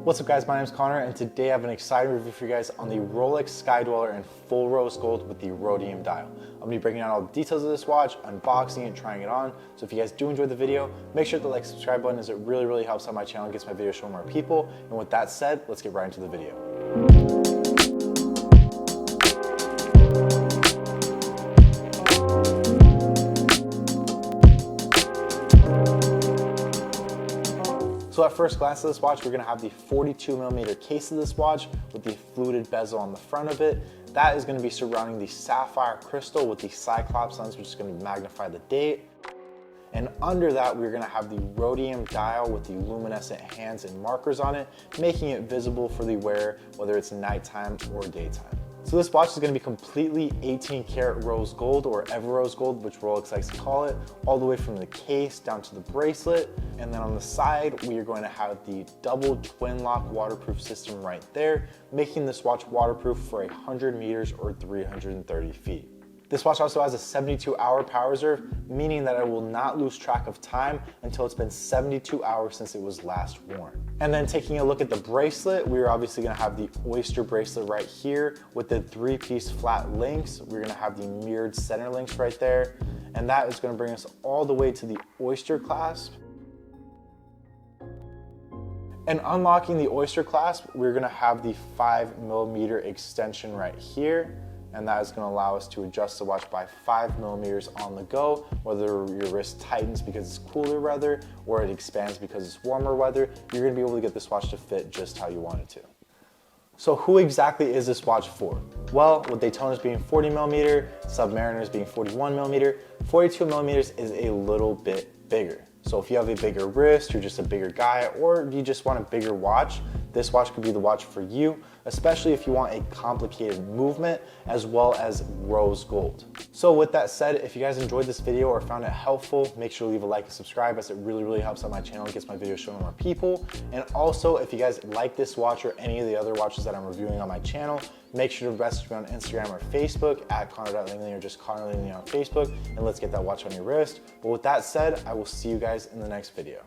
What's up guys, my name is Connor and today I have an exciting review for you guys on the Rolex Sky Dweller in full rose gold with the rhodium dial. I'm going to be breaking down all the details of this watch, unboxing it, trying it on. So if you guys do enjoy the video, make sure to like subscribe button as it really helps out my channel and gets my video shown more people. And with that said, let's get right into the video. So at first glance of this watch, we're gonna have the 42mm case of this watch with the fluted bezel on the front of it. That is gonna be surrounding the sapphire crystal with the cyclops lens, which is gonna magnify the date. And under that, we're gonna have the rhodium dial with the luminescent hands and markers on it, making it visible for the wearer, whether it's nighttime or daytime. So this watch is going to be completely 18 karat rose gold, or ever rose gold, which Rolex likes to call it, all the way from the case down to the bracelet. And then on the side, we are going to have the double twin lock waterproof system right there, making this watch waterproof for 100 meters or 330 feet. This watch also has a 72-hour power reserve, meaning that it will not lose track of time until it's been 72 hours since it was last worn. And then taking a look at the bracelet, we're obviously gonna have the oyster bracelet right here with the 3-piece flat links. We're gonna have the mirrored center links right there. And that is gonna bring us all the way to the oyster clasp. And unlocking the oyster clasp, we're gonna have the 5mm extension right here. And that is going to allow us to adjust the watch by 5mm on the go, whether your wrist tightens because it's cooler weather or it expands because it's warmer weather. You're going to be able to get this watch to fit just how you want it to. So who exactly is this watch for? Well, with Daytona's being 40mm, Submariner's being 41mm, 42mm is a little bit bigger. So if you have a bigger wrist, you're just a bigger guy, or you just want a bigger watch, this watch could be the watch for you, especially if you want a complicated movement as well as rose gold. So with that said, if you guys enjoyed this video or found it helpful, make sure to leave a like and subscribe, as it really helps out my channel and gets my videos shown to more people. And also, if you guys like this watch or any of the other watches that I'm reviewing on my channel, make sure to message me on Instagram or Facebook at Connor.Langley or just Connor Langley on Facebook, and let's get that watch on your wrist. But with that said, I will see you guys in the next video.